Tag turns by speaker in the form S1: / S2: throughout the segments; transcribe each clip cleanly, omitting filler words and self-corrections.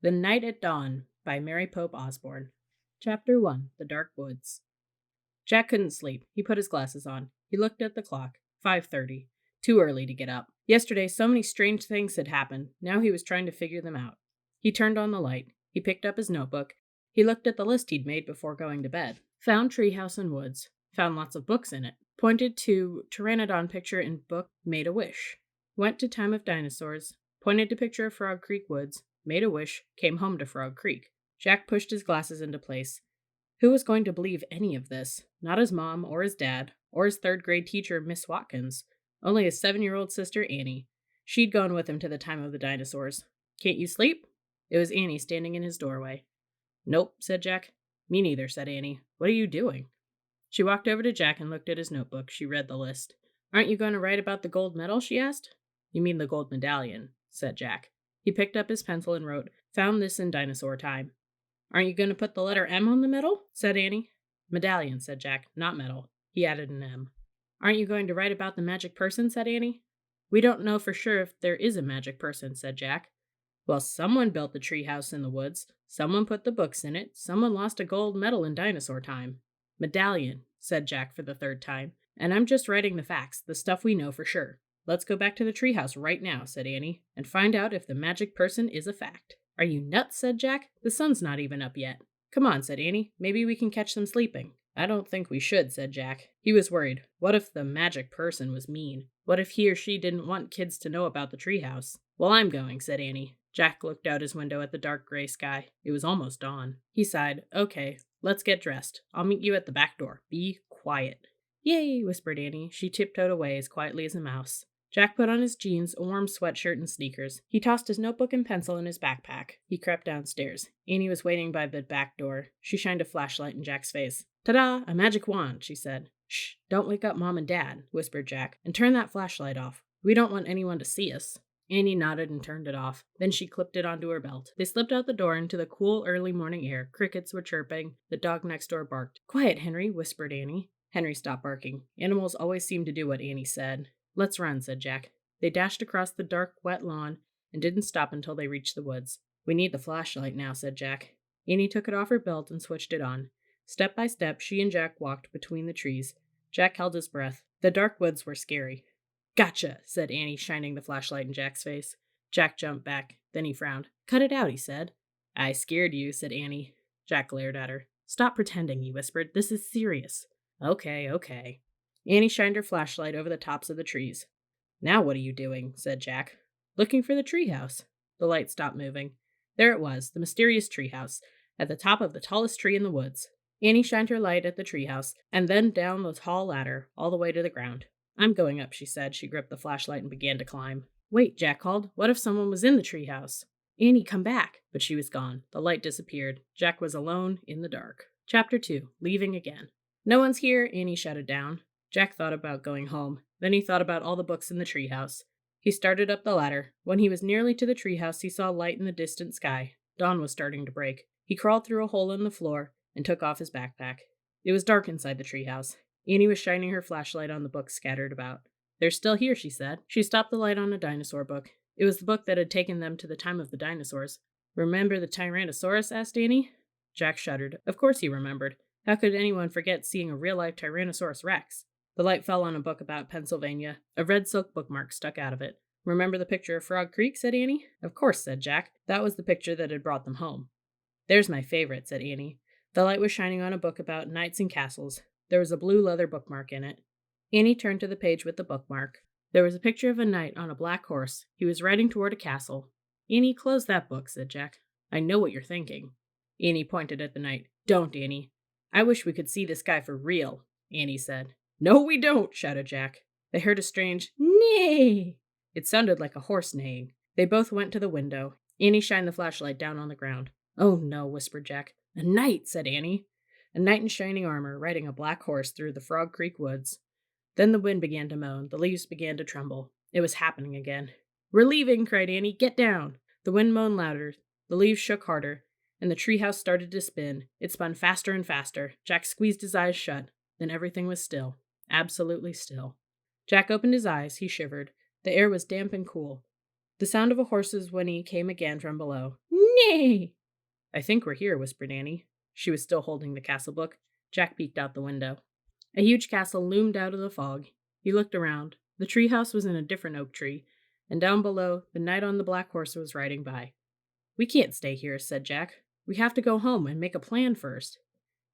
S1: The Night at Dawn by Mary Pope Osborne. Chapter 1. The Dark Woods. Jack couldn't sleep. He put his glasses on. He looked at the clock. 5:30. Too early to get up. Yesterday, so many strange things had happened. Now he was trying to figure them out. He turned on the light. He picked up his notebook. He looked at the list he'd made before going to bed. Found treehouse and woods. Found lots of books in it. Pointed to Pteranodon picture in book Made a Wish. Went to Time of Dinosaurs. Pointed to picture of Frog Creek Woods. Made a wish, came home to Frog Creek. Jack pushed his glasses into place. Who was going to believe any of this? Not his mom, or his dad, or his third-grade teacher, Miss Watkins. Only his 7-year-old sister, Annie. She'd gone with him to the Time of the Dinosaurs. "Can't you sleep?" It was Annie standing in his doorway. "Nope," said Jack. "Me neither," said Annie. "What are you doing?" She walked over to Jack and looked at his notebook. She read the list. "Aren't you going to write about the gold medal?" she asked. "You mean the gold medallion," said Jack. He picked up his pencil and wrote, "Found this in dinosaur time." "Aren't you going to put the letter M on the medal?" said Annie. "Medallion," said Jack, "not medal." He added an M. "Aren't you going to write about the magic person?" said Annie. "We don't know for sure if there is a magic person," said Jack. "Well, someone built the treehouse in the woods. Someone put the books in it. Someone lost a gold medal in dinosaur time." "Medallion," said Jack for the third time. "And I'm just writing the facts, the stuff we know for sure." "Let's go back to the treehouse right now," said Annie, "and find out if the magic person is a fact." "Are you nuts?" said Jack. "The sun's not even up yet." "Come on," said Annie. "Maybe we can catch them sleeping." "I don't think we should," said Jack. He was worried. What if the magic person was mean? What if he or she didn't want kids to know about the treehouse? "Well, I'm going," said Annie. Jack looked out his window at the dark gray sky. It was almost dawn. He sighed. "Okay, let's get dressed. I'll meet you at the back door. Be quiet." "Yay," whispered Annie. She tiptoed away as quietly as a mouse. Jack put on his jeans, a warm sweatshirt, and sneakers. He tossed his notebook and pencil in his backpack. He crept downstairs. Annie was waiting by the back door. She shined a flashlight in Jack's face. "Ta-da! A magic wand," she said. "Shh! Don't wake up Mom and Dad," whispered Jack. "And turn that flashlight off. We don't want anyone to see us." Annie nodded and turned it off. Then she clipped it onto her belt. They slipped out the door into the cool, early morning air. Crickets were chirping. The dog next door barked. "Quiet, Henry," whispered Annie. Henry stopped barking. Animals always seemed to do what Annie said. "Let's run," said Jack. They dashed across the dark, wet lawn and didn't stop until they reached the woods. "We need the flashlight now," said Jack. Annie took it off her belt and switched it on. Step by step, she and Jack walked between the trees. Jack held his breath. The dark woods were scary. "Gotcha," said Annie, shining the flashlight in Jack's face. Jack jumped back. Then he frowned. "Cut it out," he said. "I scared you," said Annie. Jack glared at her. "Stop pretending," he whispered. "This is serious." Okay. Annie shined her flashlight over the tops of the trees. "Now what are you doing?" said Jack. "Looking for the treehouse." The light stopped moving. There it was, the mysterious treehouse, at the top of the tallest tree in the woods. Annie shined her light at the treehouse, and then down the tall ladder, all the way to the ground. "I'm going up," she said. She gripped the flashlight and began to climb. "Wait," Jack called. "What if someone was in the treehouse?" "Annie, come back!" But she was gone. The light disappeared. Jack was alone in the dark. Chapter 2. Leaving Again. "No one's here," Annie shouted down. Jack thought about going home. Then he thought about all the books in the treehouse. He started up the ladder. When he was nearly to the treehouse, he saw light in the distant sky. Dawn was starting to break. He crawled through a hole in the floor and took off his backpack. It was dark inside the treehouse. Annie was shining her flashlight on the books scattered about. "They're still here," she said. She stopped the light on a dinosaur book. It was the book that had taken them to the time of the dinosaurs. "Remember the Tyrannosaurus?" asked Annie. Jack shuddered. Of course he remembered. How could anyone forget seeing a real-life Tyrannosaurus Rex? The light fell on a book about Pennsylvania. A red silk bookmark stuck out of it. "Remember the picture of Frog Creek?" said Annie. "Of course," said Jack. That was the picture that had brought them home. "There's my favorite," said Annie. The light was shining on a book about knights and castles. There was a blue leather bookmark in it. Annie turned to the page with the bookmark. There was a picture of a knight on a black horse. He was riding toward a castle. "Annie, close that book," said Jack. "I know what you're thinking." Annie pointed at the knight. "Don't, Annie." "I wish we could see this guy for real," Annie said. "No, we don't," shouted Jack. They heard a strange neigh. It sounded like a horse neighing. They both went to the window. Annie shined the flashlight down on the ground. "Oh no," whispered Jack. "A knight," said Annie. A knight in shining armor riding a black horse through the Frog Creek woods. Then the wind began to moan. The leaves began to tremble. It was happening again. "We're leaving," cried Annie. "Get down." The wind moaned louder. The leaves shook harder, and the treehouse started to spin. It spun faster and faster. Jack squeezed his eyes shut. Then everything was still. Absolutely still. Jack opened his eyes. He shivered. The air was damp and cool. The sound of a horse's whinny came again from below. Nay! I think we're here, whispered Annie. She was still holding the castle book. Jack peeked out the window. A huge castle loomed out of the fog. He looked around. The treehouse was in a different oak tree, and down below, the knight on the black horse was riding by. We can't stay here, said Jack. We have to go home and make a plan first.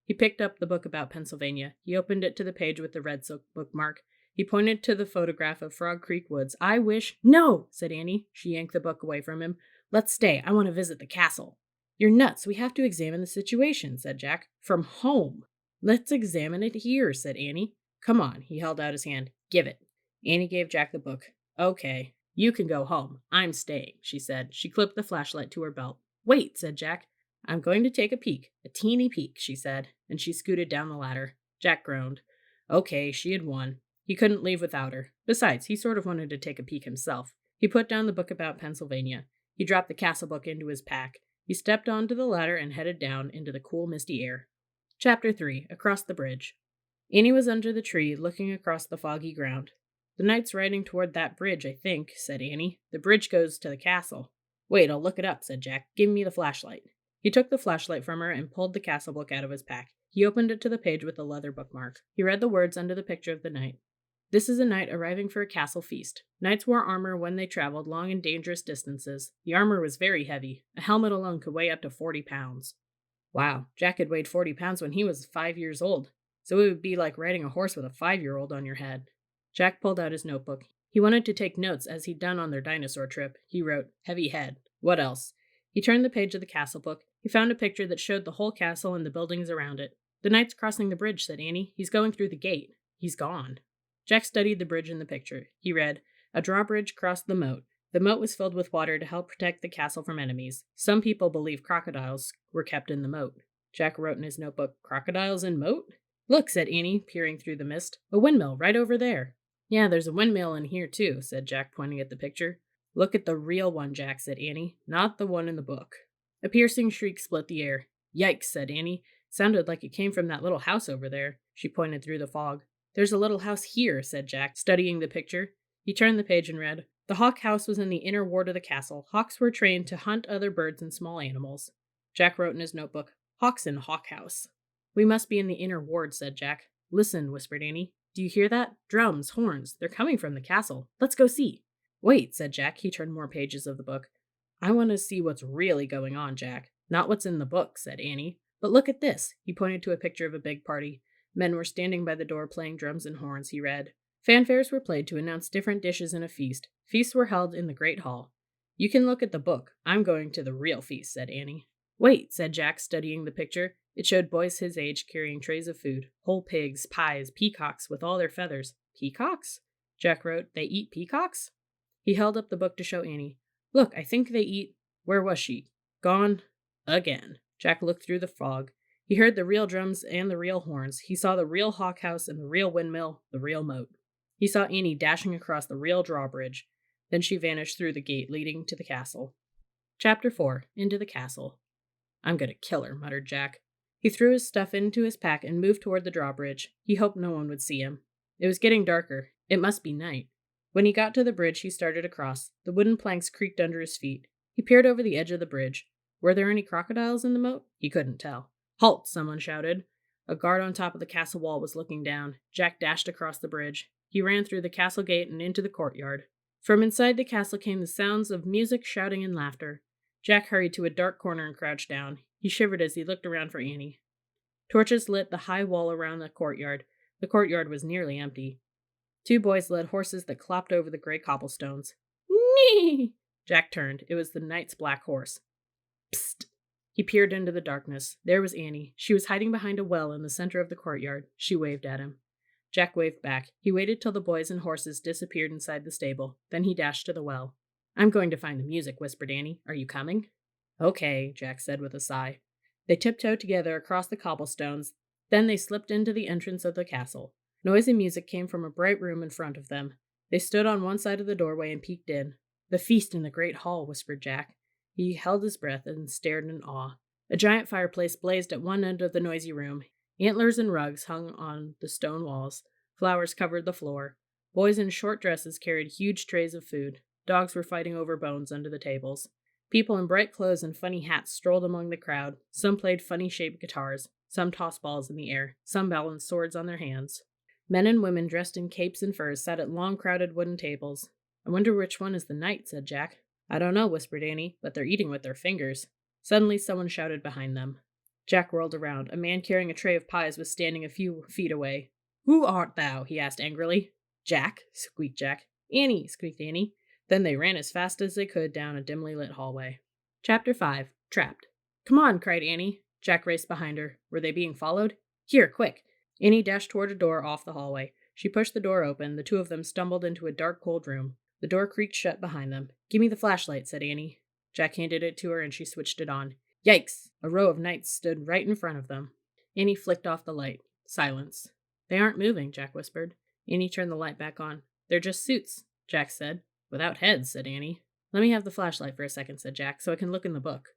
S1: He picked up the book about Pennsylvania. He opened it to the page with the red silk bookmark. He pointed to the photograph of Frog Creek Woods. I wish— No, said Annie. She yanked the book away from him. Let's stay. I want to visit the castle. You're nuts. We have to examine the situation, said Jack. From home. Let's examine it here, said Annie. Come on. He held out his hand. Give it. Annie gave Jack the book. Okay. You can go home. I'm staying, she said. She clipped the flashlight to her belt. Wait, said Jack. I'm going to take a peek. A teeny peek, she said, and she scooted down the ladder. Jack groaned. Okay, she had won. He couldn't leave without her. Besides, he sort of wanted to take a peek himself. He put down the book about Pennsylvania. He dropped the castle book into his pack. He stepped onto the ladder and headed down into the cool, misty air. Chapter 3. Across the Bridge. Annie was under the tree, looking across the foggy ground. The knight's riding toward that bridge, I think, said Annie. The bridge goes to the castle. Wait, I'll look it up, said Jack. Give me the flashlight. He took the flashlight from her and pulled the castle book out of his pack. He opened it to the page with the leather bookmark. He read the words under the picture of the knight. This is a knight arriving for a castle feast. Knights wore armor when they traveled long and dangerous distances. The armor was very heavy. A helmet alone could weigh up to 40 pounds. Wow, Jack had weighed 40 pounds when he was 5 years old. So it would be like riding a horse with a 5-year-old on your head. Jack pulled out his notebook. He wanted to take notes as he'd done on their dinosaur trip. He wrote, heavy head. What else? He turned the page of the castle book. He found a picture that showed the whole castle and the buildings around it. The knight's crossing the bridge, said Annie. He's going through the gate. He's gone. Jack studied the bridge in the picture. He read, a drawbridge crossed the moat. The moat was filled with water to help protect the castle from enemies. Some people believe crocodiles were kept in the moat. Jack wrote in his notebook, crocodiles in moat? Look, said Annie, peering through the mist. A windmill right over there. Yeah, there's a windmill in here too, said Jack, pointing at the picture. Look at the real one, Jack, said Annie, not the one in the book. A piercing shriek split the air. Yikes, said Annie. Sounded like it came from that little house over there. She pointed through the fog. There's a little house here, said Jack, studying the picture. He turned the page and read, the hawk house was in the inner ward of the castle. Hawks were trained to hunt other birds and small animals. Jack wrote in his notebook, hawks in hawk house. We must be in the inner ward, said Jack. Listen, whispered Annie. Do you hear that? Drums, horns. They're coming from the castle. Let's go see. Wait, said Jack. He turned more pages of the book. I want to see what's really going on, Jack. Not what's in the book, said Annie. But look at this. He pointed to a picture of a big party. Men were standing by the door playing drums and horns, he read. Fanfares were played to announce different dishes in a feast. Feasts were held in the great hall. You can look at the book. I'm going to the real feast, said Annie. Wait, said Jack, studying the picture. It showed boys his age carrying trays of food. Whole pigs, pies, peacocks with all their feathers. Peacocks? Jack wrote, they eat peacocks? He held up the book to show Annie. Look, I think they eat— Where was she? Gone again. Jack looked through the fog. He heard the real drums and the real horns. He saw the real hawk house and the real windmill, the real moat. He saw Annie dashing across the real drawbridge. Then she vanished through the gate leading to the castle. Chapter 4. Into the castle. I'm going to kill her, muttered Jack. He threw his stuff into his pack and moved toward the drawbridge. He hoped no one would see him. It was getting darker. It must be night. When he got to the bridge, he started across. The wooden planks creaked under his feet. He peered over the edge of the bridge. Were there any crocodiles in the moat? He couldn't tell. Halt! Someone shouted. A guard on top of the castle wall was looking down. Jack dashed across the bridge. He ran through the castle gate and into the courtyard. From inside the castle came the sounds of music, shouting, and laughter. Jack hurried to a dark corner and crouched down. He shivered as he looked around for Annie. Torches lit the high wall around the courtyard. The courtyard was nearly empty. 2 boys led horses that clopped over the gray cobblestones. Nee! Jack turned. It was the knight's black horse. Psst! He peered into the darkness. There was Annie. She was hiding behind a well in the center of the courtyard. She waved at him. Jack waved back. He waited till the boys and horses disappeared inside the stable. Then he dashed to the well. I'm going to find the music, whispered Annie. Are you coming? Okay, Jack said with a sigh. They tiptoed together across the cobblestones. Then they slipped into the entrance of the castle. Noisy music came from a bright room in front of them. They stood on one side of the doorway and peeked in. The feast in the great hall, whispered Jack. He held his breath and stared in awe. A giant fireplace blazed at one end of the noisy room. Antlers and rugs hung on the stone walls. Flowers covered the floor. Boys in short dresses carried huge trays of food. Dogs were fighting over bones under the tables. People in bright clothes and funny hats strolled among the crowd. Some played funny-shaped guitars. Some tossed balls in the air. Some balanced swords on their hands. Men and women dressed in capes and furs sat at long, crowded wooden tables. I wonder which one is the knight, said Jack. I don't know, whispered Annie, but they're eating with their fingers. Suddenly, someone shouted behind them. Jack whirled around. A man carrying a tray of pies was standing a few feet away. Who art thou? He asked angrily. Jack, squeaked Jack. Annie, squeaked Annie. Then they ran as fast as they could down a dimly lit hallway. Chapter 5. Trapped. Come on, cried Annie. Jack raced behind her. Were they being followed? Here, quick. Annie dashed toward a door off the hallway. She pushed the door open. The two of them stumbled into a dark, cold room. The door creaked shut behind them. Give me the flashlight, said Annie. Jack handed it to her and she switched it on. Yikes! A row of knights stood right in front of them. Annie flicked off the light. Silence. They aren't moving, Jack whispered. Annie turned the light back on. They're just suits, Jack said. Without heads, said Annie. Let me have the flashlight for a second, said Jack, so I can look in the book.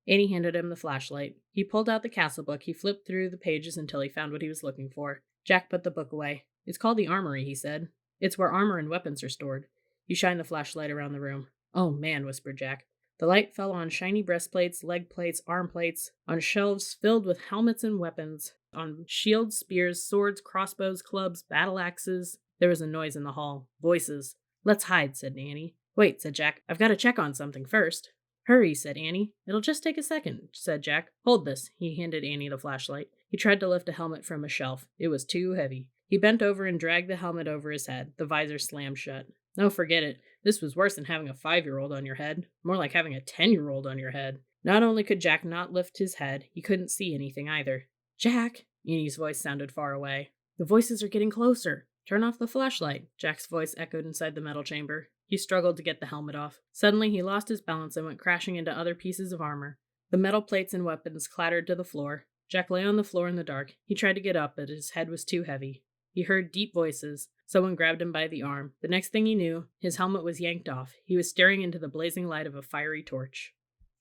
S1: Annie handed him the flashlight. He pulled out the castle book. He flipped through the pages until he found what he was looking for. Jack put the book away. It's called the Armory, he said. It's where armor and weapons are stored. He shined the flashlight around the room. Oh, man, whispered Jack. The light fell on shiny breastplates, leg plates, arm plates, on shelves filled with helmets and weapons, on shields, spears, swords, crossbows, clubs, battle axes. There was a noise in the hall. Voices. Let's hide, said Annie. Wait, said Jack. I've got to check on something first. Hurry, said Annie. It'll just take a second, said Jack. Hold this. He handed Annie the flashlight. He tried to lift a helmet from a shelf. It was too heavy. He bent over and dragged the helmet over his head. The visor slammed shut. Oh, forget it. This was worse than having a 5-year-old on your head. More like having a 10-year-old on your head. Not only could Jack not lift his head, he couldn't see anything either. Jack! Annie's voice sounded far away. The voices are getting closer. Turn off the flashlight, Jack's voice echoed inside the metal chamber. He struggled to get the helmet off. Suddenly, he lost his balance and went crashing into other pieces of armor. The metal plates and weapons clattered to the floor. Jack lay on the floor in the dark. He tried to get up, but his head was too heavy. He heard deep voices. Someone grabbed him by the arm. The next thing he knew, his helmet was yanked off. He was staring into the blazing light of a fiery torch.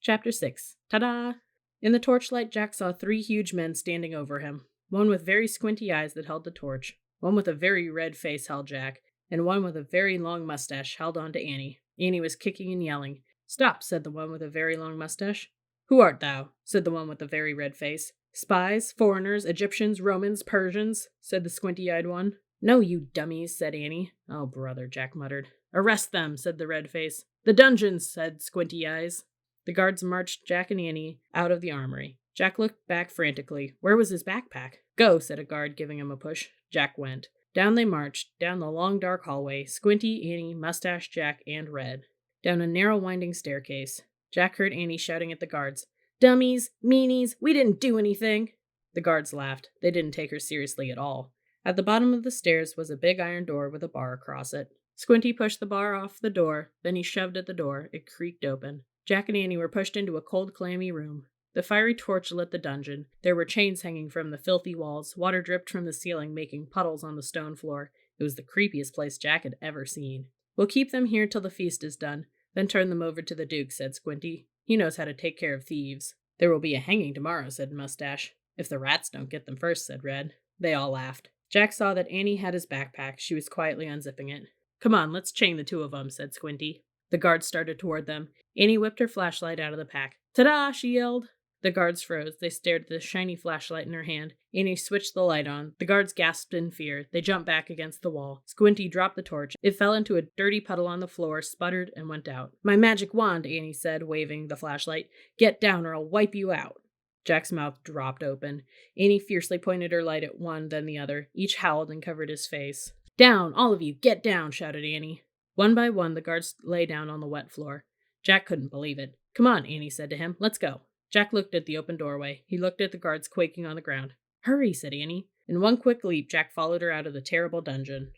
S1: Chapter 6. Ta-da! In the torchlight, Jack saw 3 huge men standing over him. One with very squinty eyes that held the torch. One with a very red face held Jack, and one with a very long mustache held on to Annie. Annie was kicking and yelling. Stop, said the one with a very long mustache. Who art thou? Said the one with the very red face. Spies, foreigners, Egyptians, Romans, Persians, said the squinty-eyed one. No, you dummies, said Annie. Oh, brother, Jack muttered. Arrest them, said the red face. The dungeons, said Squinty Eyes. The guards marched Jack and Annie out of the armory. Jack looked back frantically. Where was his backpack? Go, said a guard, giving him a push. Jack went. Down they marched, down the long dark hallway, Squinty, Annie, Mustache, Jack, and Red. Down a narrow winding staircase. Jack heard Annie shouting at the guards. Dummies, meanies, we didn't do anything. The guards laughed. They didn't take her seriously at all. At the bottom of the stairs was a big iron door with a bar across it. Squinty pushed the bar off the door, then he shoved at the door. It creaked open. Jack and Annie were pushed into a cold, clammy room. The fiery torch lit the dungeon. There were chains hanging from the filthy walls. Water dripped from the ceiling, making puddles on the stone floor. It was the creepiest place Jack had ever seen. We'll keep them here till the feast is done, then turn them over to the Duke, said Squinty. He knows how to take care of thieves. There will be a hanging tomorrow, said Mustache. If the rats don't get them first, said Red. They all laughed. Jack saw that Annie had his backpack. She was quietly unzipping it. Come on, let's chain the 2 of them, said Squinty. The guards started toward them. Annie whipped her flashlight out of the pack. Ta-da, she yelled. The guards froze. They stared at the shiny flashlight in her hand. Annie switched the light on. The guards gasped in fear. They jumped back against the wall. Squinty dropped the torch. It fell into a dirty puddle on the floor, sputtered, and went out. My magic wand, Annie said, waving the flashlight. Get down or I'll wipe you out. Jack's mouth dropped open. Annie fiercely pointed her light at one, then the other. Each howled and covered his face. Down, all of you, get down, shouted Annie. One by one, the guards lay down on the wet floor. Jack couldn't believe it. Come on, Annie said to him. Let's go. Jack looked at the open doorway. He looked at the guards quaking on the ground. Hurry, said Annie. In one quick leap, Jack followed her out of the terrible dungeon.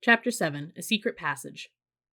S1: Chapter 7. A Secret Passage.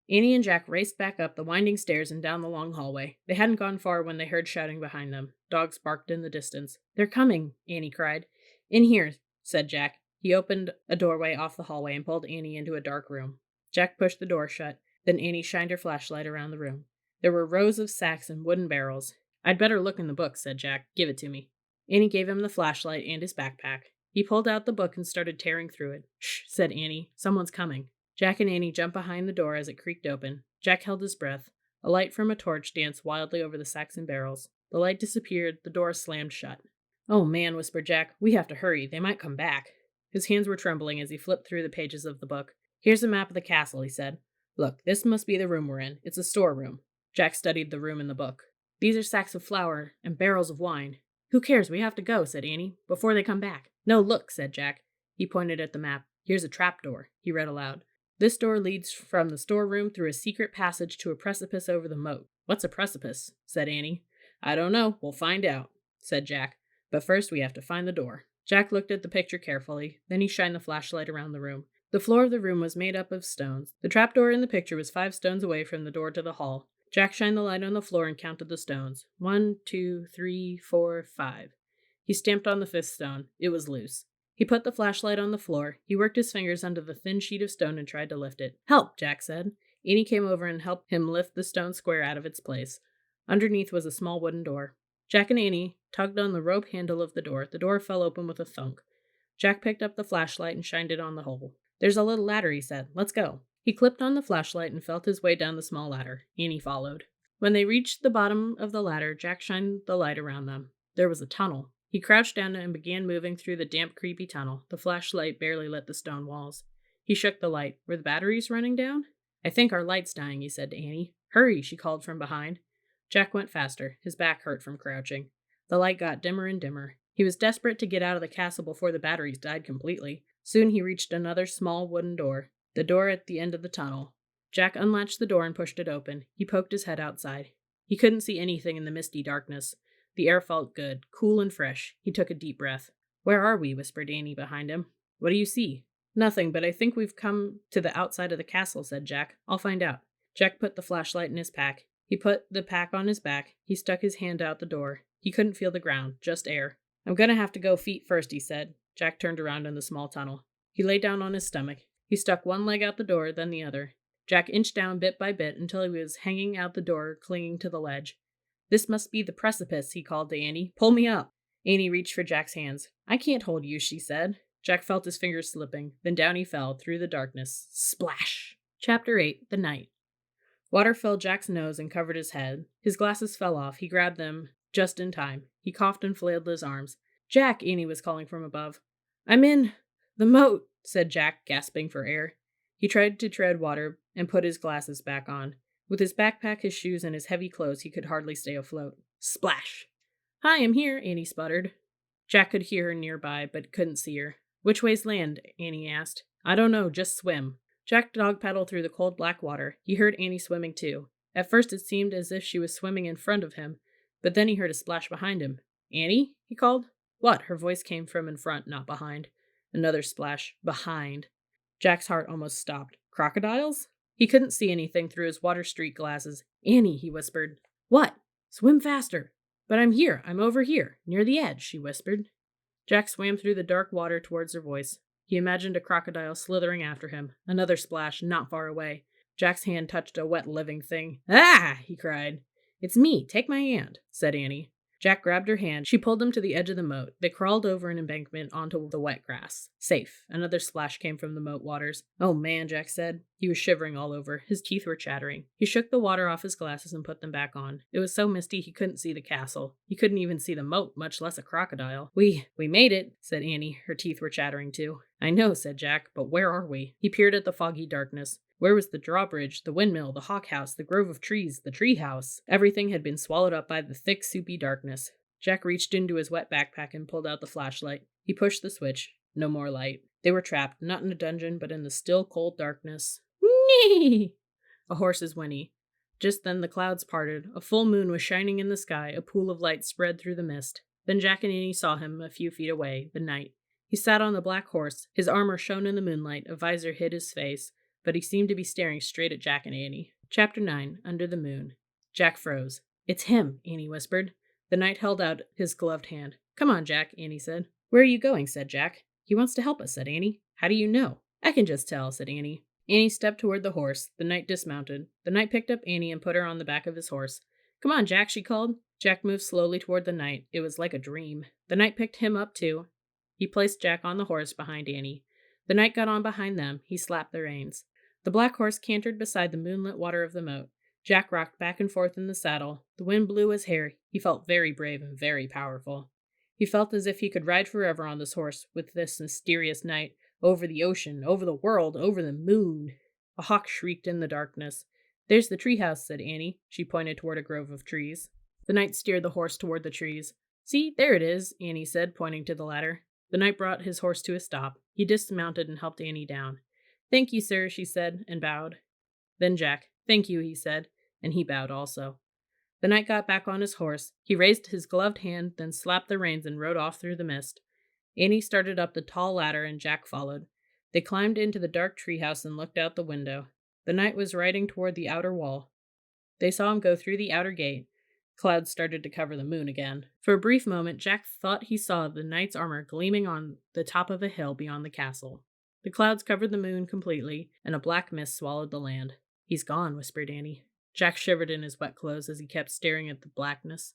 S1: Annie and Jack raced back up the winding stairs and down the long hallway. They hadn't gone far when they heard shouting behind them. Dogs barked in the distance. They're coming, Annie cried. In here, said Jack. He opened a doorway off the hallway and pulled Annie into a dark room. Jack pushed the door shut. Then Annie shined her flashlight around the room. There were rows of sacks and wooden barrels. I'd better look in the book, said Jack. Give it to me. Annie gave him the flashlight and his backpack. He pulled out the book and started tearing through it. Shh, said Annie. Someone's coming. Jack and Annie jumped behind the door as it creaked open. Jack held his breath. A light from a torch danced wildly over the sacks and barrels. The light disappeared, the door slammed shut. "Oh man," whispered Jack, "we have to hurry. They might come back." His hands were trembling as he flipped through the pages of the book. "Here's a map of the castle," he said. "Look, this must be the room we're in. It's a storeroom." Jack studied the room in the book. "These are sacks of flour and barrels of wine." "Who cares? We have to go," said Annie, "before they come back." "No, look," said Jack. He pointed at the map. "Here's a trapdoor," he read aloud. "This door leads from the storeroom through a secret passage to a precipice over the moat." "What's a precipice?" said Annie. "I don't know. We'll find out," said Jack. "But first we have to find the door." Jack looked at the picture carefully. Then he shined the flashlight around the room. The floor of the room was made up of stones. The trapdoor in the picture was 5 stones away from the door to the hall. Jack shined the light on the floor and counted the stones. 1, 2, 3, 4, 5. He stamped on the 5th stone. It was loose. He put the flashlight on the floor. He worked his fingers under the thin sheet of stone and tried to lift it. "Help," Jack said. Annie came over and helped him lift the stone square out of its place. Underneath was a small wooden door. Jack and Annie tugged on the rope handle of the door. The door fell open with a thunk. Jack picked up the flashlight and shined it on the hole. "There's a little ladder," he said. "Let's go." He clipped on the flashlight and felt his way down the small ladder. Annie followed. When they reached the bottom of the ladder, Jack shined the light around them. There was a tunnel. He crouched down and began moving through the damp, creepy tunnel. The flashlight barely lit the stone walls. He shook the light. Were the batteries running down? "I think our light's dying," he said to Annie. "Hurry," she called from behind. Jack went faster. His back hurt from crouching. The light got dimmer and dimmer. He was desperate to get out of the castle before the batteries died completely. Soon he reached another small wooden door, the door at the end of the tunnel. Jack unlatched the door and pushed it open. He poked his head outside. He couldn't see anything in the misty darkness. The air felt good, cool and fresh. He took a deep breath. "Where are we?" whispered Annie behind him. "What do you see?" "Nothing, but I think we've come to the outside of the castle," said Jack. "I'll find out." Jack put the flashlight in his pack. He put the pack on his back. He stuck his hand out the door. He couldn't feel the ground, just air. "I'm gonna have to go feet first," he said. Jack turned around in the small tunnel. He lay down on his stomach. He stuck one leg out the door, then the other. Jack inched down bit by bit until he was hanging out the door, clinging to the ledge. "This must be the precipice," he called to Annie. "Pull me up." Annie reached for Jack's hands. "I can't hold you," she said. Jack felt his fingers slipping. Then down he fell, through the darkness. Splash! Chapter 8. The Night. Water filled Jack's nose and covered his head. His glasses fell off. He grabbed them just in time. He coughed and flailed his arms. "Jack," Annie was calling from above. "I'm in the moat," said Jack, gasping for air. He tried to tread water and put his glasses back on. With his backpack, his shoes, and his heavy clothes, he could hardly stay afloat. Splash! "Hi, I'm here," Annie sputtered. Jack could hear her nearby, but couldn't see her. "Which way's land?" Annie asked. "I don't know, just swim." Jack dog-paddled through the cold black water. He heard Annie swimming too. At first it seemed as if she was swimming in front of him, but then he heard a splash behind him. "Annie?" he called. "What?" Her voice came from in front, not behind. Another splash. Behind. Jack's heart almost stopped. Crocodiles? He couldn't see anything through his water street glasses. "Annie," he whispered. "What?" "Swim faster." "But I'm here. I'm over here. Near the edge," she whispered. Jack swam through the dark water towards her voice. He imagined a crocodile slithering after him. Another splash, not far away. Jack's hand touched a wet living thing. "Ah!" he cried. "It's me. Take my hand," said Annie. Jack grabbed her hand. She pulled him to the edge of the moat. They crawled over an embankment onto the wet grass. Safe. Another splash came from the moat waters. "Oh man," Jack said. He was shivering all over. His teeth were chattering. He shook the water off his glasses and put them back on. It was so misty he couldn't see the castle. He couldn't even see the moat, much less a crocodile. We made it," said Annie. Her teeth were chattering too. "I know," said Jack, "but where are we?" He peered at the foggy darkness. Where was the drawbridge, the windmill, the hawk house, the grove of trees, the tree house? Everything had been swallowed up by the thick, soupy darkness. Jack reached into his wet backpack and pulled out the flashlight. He pushed the switch. No more light. They were trapped, not in a dungeon, but in the still, cold darkness. Nee! A horse's whinny. Just then the clouds parted. A full moon was shining in the sky. A pool of light spread through the mist. Then Jack and Annie saw him a few feet away, the knight. He sat on the black horse. His armor shone in the moonlight. A visor hid his face, but he seemed to be staring straight at Jack and Annie. Chapter 9. Under the Moon. Jack froze. "It's him," Annie whispered. The knight held out his gloved hand. "Come on, Jack," Annie said. "Where are you going?" said Jack. "He wants to help us," said Annie. "How do you know?" "I can just tell," said Annie. Annie stepped toward the horse. The knight dismounted. The knight picked up Annie and put her on the back of his horse. "Come on, Jack," she called. Jack moved slowly toward the knight. It was like a dream. The knight picked him up too. He placed Jack on the horse behind Annie. The knight got on behind them. He slapped the reins. The black horse cantered beside the moonlit water of the moat. Jack rocked back and forth in the saddle. The wind blew his hair. He felt very brave and very powerful. He felt as if he could ride forever on this horse with this mysterious night, over the ocean, over the world, over the moon. A hawk shrieked in the darkness. "There's the treehouse," said Annie. She pointed toward a grove of trees. The knight steered the horse toward the trees. "See, there it is," Annie said, pointing to the ladder. The knight brought his horse to a stop. He dismounted and helped Annie down. "Thank you, sir," she said, and bowed. Then Jack, "Thank you," he said, and he bowed also. The knight got back on his horse. He raised his gloved hand, then slapped the reins and rode off through the mist. Annie started up the tall ladder and Jack followed. They climbed into the dark treehouse and looked out the window. The knight was riding toward the outer wall. They saw him go through the outer gate. Clouds started to cover the moon again. For a brief moment, Jack thought he saw the knight's armor gleaming on the top of a hill beyond the castle. The clouds covered the moon completely, and a black mist swallowed the land. "He's gone," whispered Annie. Jack shivered in his wet clothes as he kept staring at the blackness.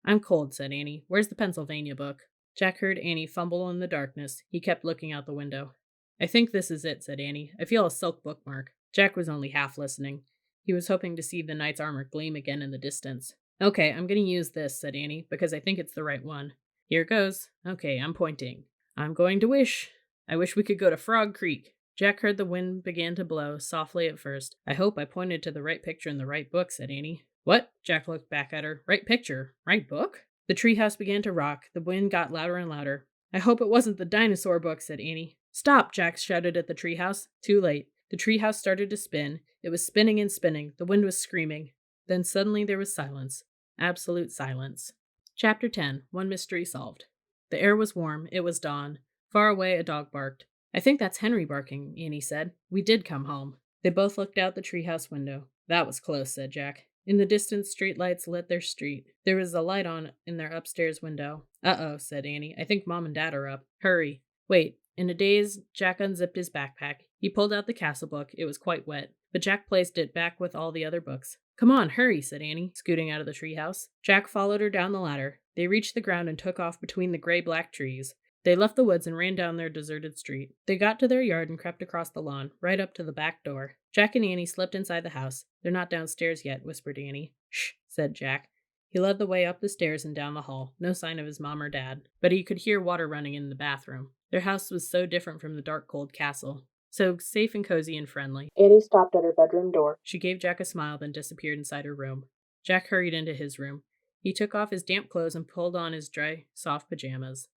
S1: "I'm cold," said Annie. "Where's the Pennsylvania book?" Jack heard Annie fumble in the darkness. He kept looking out the window. "I think this is it," said Annie. "I feel a silk bookmark." Jack was only half listening. He was hoping to see the knight's armor gleam again in the distance. "Okay, I'm going to use this," said Annie, "because I think it's the right one. Here goes. Okay, I'm pointing. I'm going to wish. I wish we could go to Frog Creek." Jack heard the wind began to blow, softly at first. "I hope I pointed to the right picture in the right book," said Annie. "What?" Jack looked back at her. "Right picture? Right book?" The treehouse began to rock. The wind got louder and louder. "I hope it wasn't the dinosaur book," said Annie. "Stop!" Jack shouted at the treehouse. Too late. The treehouse started to spin. It was spinning and spinning. The wind was screaming. Then suddenly there was silence. Absolute silence. Chapter 10. One Mystery Solved. The air was warm. It was dawn. Far away, a dog barked. "I think that's Henry barking," Annie said. "We did come home." They both looked out the treehouse window. "That was close," said Jack. In the distance, streetlights lit their street. There was a light on in their upstairs window. "Uh-oh," said Annie. "I think Mom and Dad are up. Hurry." "Wait." In a daze, Jack unzipped his backpack. He pulled out the castle book. It was quite wet, but Jack placed it back with all the other books. "Come on, hurry," said Annie, scooting out of the treehouse. Jack followed her down the ladder. They reached the ground and took off between the gray-black trees. They left the woods and ran down their deserted street. They got to their yard and crept across the lawn, right up to the back door. Jack and Annie slipped inside the house. "They're not downstairs yet," whispered Annie. "Shh," said Jack. He led the way up the stairs and down the hall. No sign of his mom or dad, but he could hear water running in the bathroom. Their house was so different from the dark, cold castle. So safe and cozy and friendly. Annie stopped at her bedroom door. She gave Jack a smile, then disappeared inside her room. Jack hurried into his room. He took off his damp clothes and pulled on his dry, soft pajamas.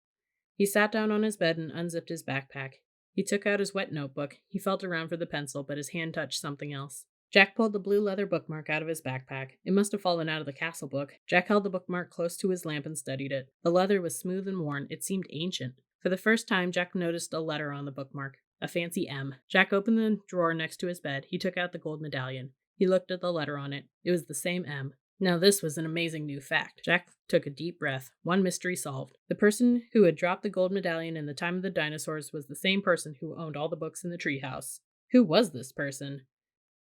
S1: He sat down on his bed and unzipped his backpack. He took out his wet notebook. He felt around for the pencil, but his hand touched something else. Jack pulled the blue leather bookmark out of his backpack. It must have fallen out of the castle book. Jack held the bookmark close to his lamp and studied it. The leather was smooth and worn. It seemed ancient. For the first time, Jack noticed a letter on the bookmark. A fancy M. Jack opened the drawer next to his bed. He took out the gold medallion. He looked at the letter on it. It was the same M. Now this was an amazing new fact. Jack took a deep breath. One mystery solved. The person who had dropped the gold medallion in the time of the dinosaurs was the same person who owned all the books in the treehouse. Who was this person?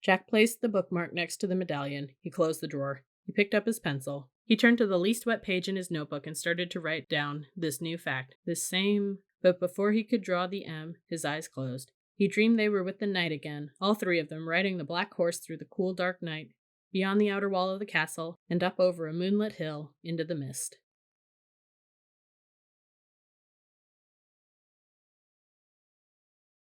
S1: Jack placed the bookmark next to the medallion. He closed the drawer. He picked up his pencil. He turned to the least wet page in his notebook and started to write down this new fact. This same... But before he could draw the M, his eyes closed. He dreamed they were with the knight again, all three of them riding the black horse through the cool, dark night, beyond the outer wall of the castle, and up over a moonlit hill into the mist.